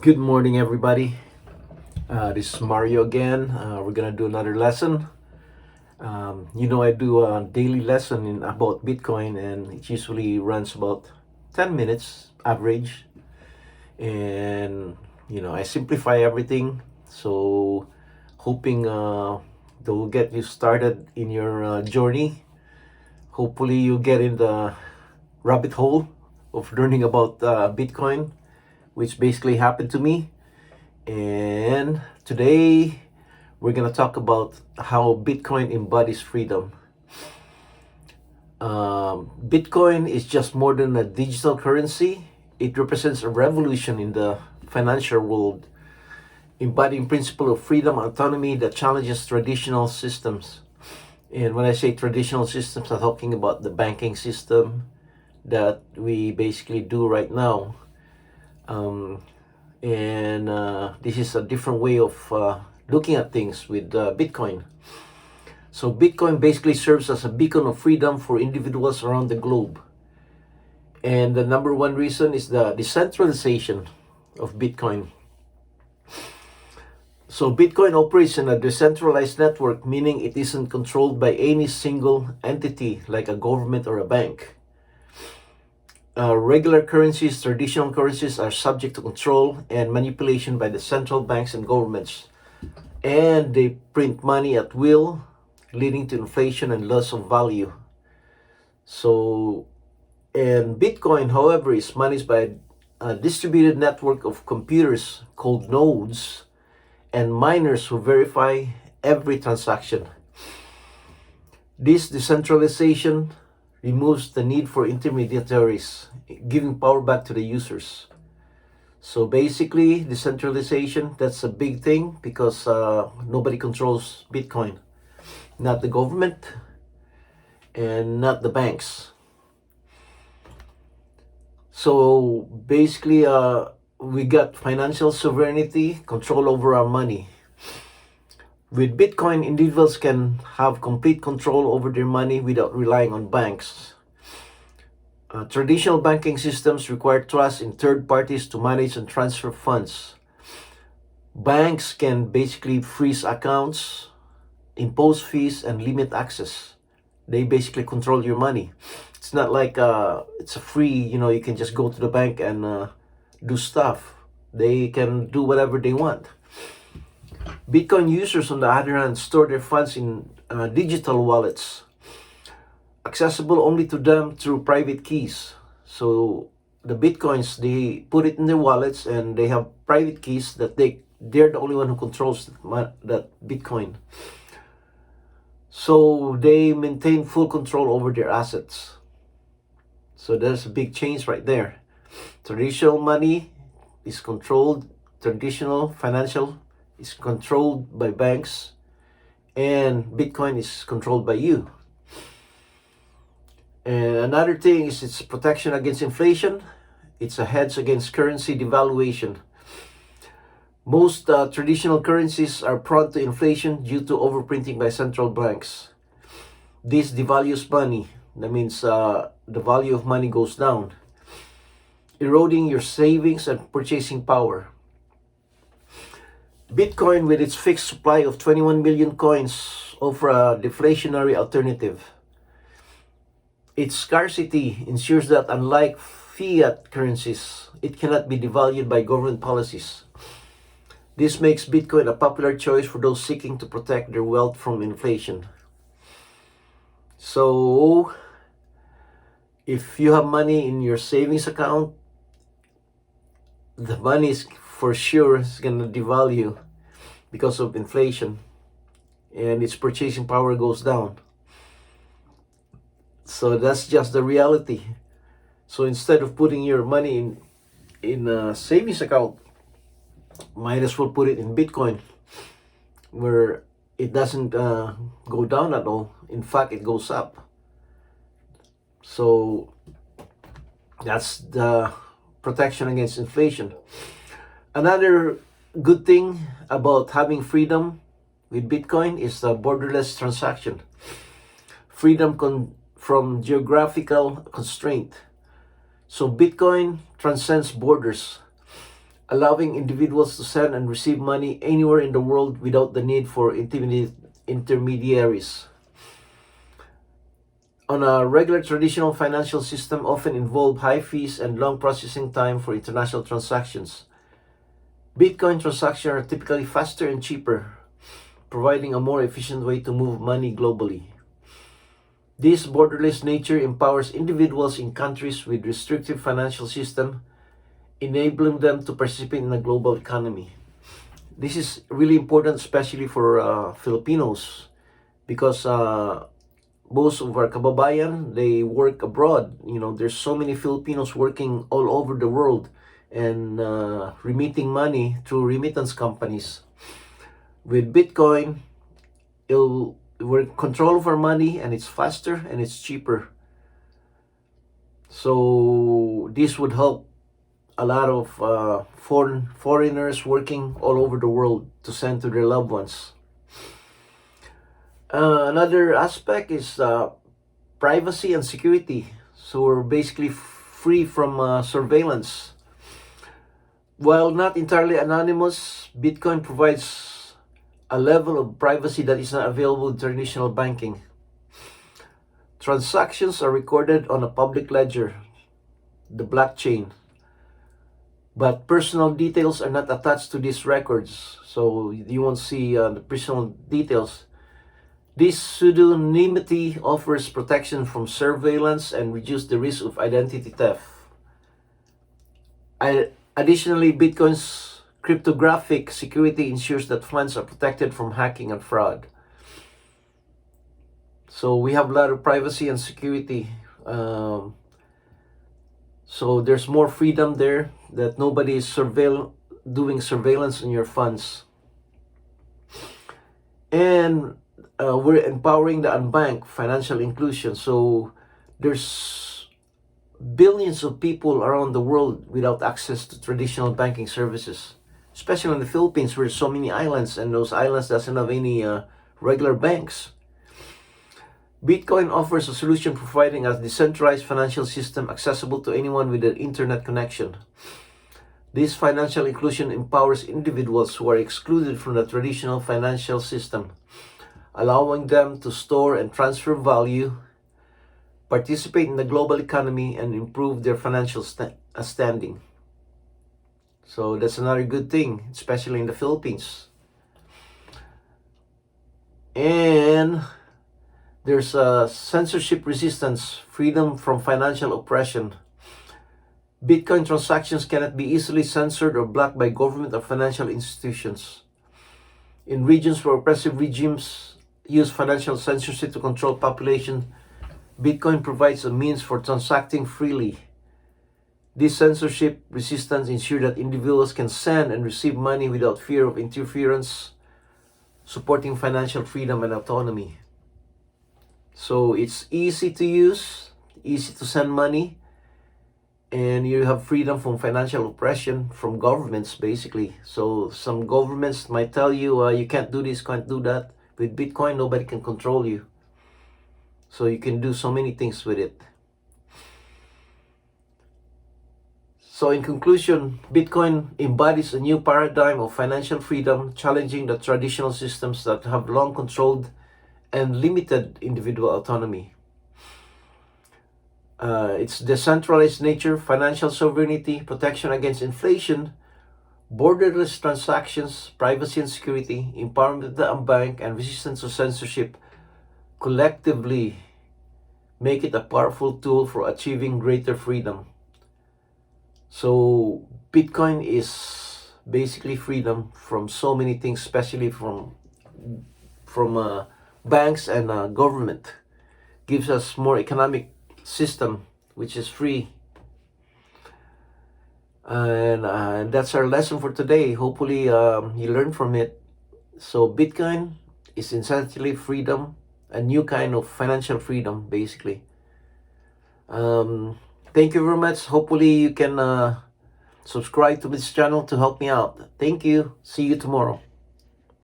Good morning, everybody. This is Mario again. We're gonna do another lesson. I do a daily lesson about Bitcoin, and it usually runs about 10 minutes average. And I simplify everything. So, hoping that will get you started in your journey. Hopefully, you get in the rabbit hole of learning about Bitcoin, which basically happened to me. And today we're going to talk about how Bitcoin embodies freedom. Bitcoin is just more than a digital currency. It represents a revolution in the financial world, embodying principle of freedom and autonomy that challenges traditional systems. And when I say traditional systems, I'm talking about the banking system that we basically do right now. This is a different way of looking at things with Bitcoin. So Bitcoin basically serves as a beacon of freedom for individuals around the globe. And the number one reason is the decentralization of Bitcoin. So Bitcoin operates in a decentralized network, meaning it isn't controlled by any single entity like a government or a bank. Regular currencies, traditional currencies, are subject to control and manipulation by the central banks and governments. And they print money at will, leading to inflation and loss of value. And Bitcoin, however, is managed by a distributed network of computers called nodes and miners who verify every transaction. This decentralization removes the need for intermediaries, giving power back to the users. So basically, decentralization, that's a big thing because nobody controls Bitcoin. Not the government and not the banks. So basically, we got financial sovereignty, control over our money. With Bitcoin, individuals can have complete control over their money without relying on banks. Traditional banking systems require trust in third parties to manage and transfer funds. Banks can basically freeze accounts, impose fees, and limit access. They basically control your money. It's not like it's a free, you can just go to the bank and do stuff. They can do whatever they want. Bitcoin users, on the other hand, store their funds in digital wallets, accessible only to them through private keys. So the Bitcoins, they put it in their wallets and they have private keys that they're the only one who controls that Bitcoin. So they maintain full control over their assets. So there's a big change right there. Traditional money is controlled, traditional financial is controlled by banks, and Bitcoin is controlled by you. And another thing is its protection against inflation. It's a hedge against currency devaluation. Most traditional currencies are prone to inflation due to overprinting by central banks. This devalues money. That means the value of money goes down, eroding your savings and purchasing power. Bitcoin, with its fixed supply of 21 million coins, offer a deflationary alternative. Its scarcity ensures that, unlike fiat currencies, it cannot be devalued by government policies. This makes Bitcoin a popular choice for those seeking to protect their wealth from inflation. So, if you have money in your savings account, the money is for sure is going to devalue because of inflation, and its purchasing power goes down. So that's just the reality. So instead of putting your money in a savings account, might as well put it in Bitcoin, where it doesn't go down at all. In fact, it goes up. So that's the protection against inflation. Another good thing about having freedom with Bitcoin is the borderless transaction. Freedom from geographical constraint. So Bitcoin transcends borders. allowing individuals to send and receive money anywhere in the world without the need for intermediaries. On a regular traditional financial system often involve high fees and long processing time for international transactions. Bitcoin transactions are typically faster and cheaper, providing a more efficient way to move money globally. This borderless nature empowers individuals in countries with restrictive financial system, enabling them to participate in the global economy. This is really important, especially for Filipinos, because most of our kababayan, they work abroad. There's so many Filipinos working all over the world and remitting money through remittance companies. With Bitcoin, we're in control of our money, and it's faster and it's cheaper. So this would help a lot of foreigners working all over the world to send to their loved ones. Another aspect is privacy and security. So we're basically free from surveillance. While not entirely anonymous, Bitcoin provides a level of privacy that is not available in traditional banking. Transactions are recorded on a public ledger, the blockchain, but personal details are not attached to these records, so you won't see the personal details. This pseudonymity offers protection from surveillance and reduces the risk of identity theft. Additionally, Bitcoin's cryptographic security ensures that funds are protected from hacking and fraud. So we have a lot of privacy and security. So there's more freedom there, that nobody is doing surveillance on your funds. And we're empowering the unbanked, financial inclusion. So there's billions of people around the world without access to traditional banking services, especially in the Philippines, where there's so many islands, and those islands doesn't have any regular banks. Bitcoin offers a solution, providing a decentralized financial system accessible to anyone with an internet connection. This financial inclusion empowers individuals who are excluded from the traditional financial system, allowing them to store and transfer value, participate in the global economy, and improve their financial standing. So that's another good thing, especially in the Philippines. And there's censorship resistance, freedom from financial oppression. Bitcoin transactions cannot be easily censored or blocked by government or financial institutions. In regions where oppressive regimes use financial censorship to control population, Bitcoin provides a means for transacting freely. This censorship resistance ensures that individuals can send and receive money without fear of interference, supporting financial freedom and autonomy. So it's easy to use, easy to send money, and you have freedom from financial oppression from governments, basically. So some governments might tell you, you can't do this, can't do that. With Bitcoin, nobody can control you. So you can do so many things with it. So in conclusion, Bitcoin embodies a new paradigm of financial freedom, challenging the traditional systems that have long controlled and limited individual autonomy. Its decentralized nature, financial sovereignty, protection against inflation, borderless transactions, privacy and security, empowerment of the unbanked, and resistance to censorship collectively make it a powerful tool for achieving greater freedom. So Bitcoin is basically freedom from so many things, especially from banks and government. Gives us more economic system which is free. And that's our lesson for today. Hopefully you learn from it. So Bitcoin is essentially freedom, a new kind of financial freedom, basically. Thank you very much. Hopefully you can subscribe to this channel to help me out. Thank you. See you tomorrow.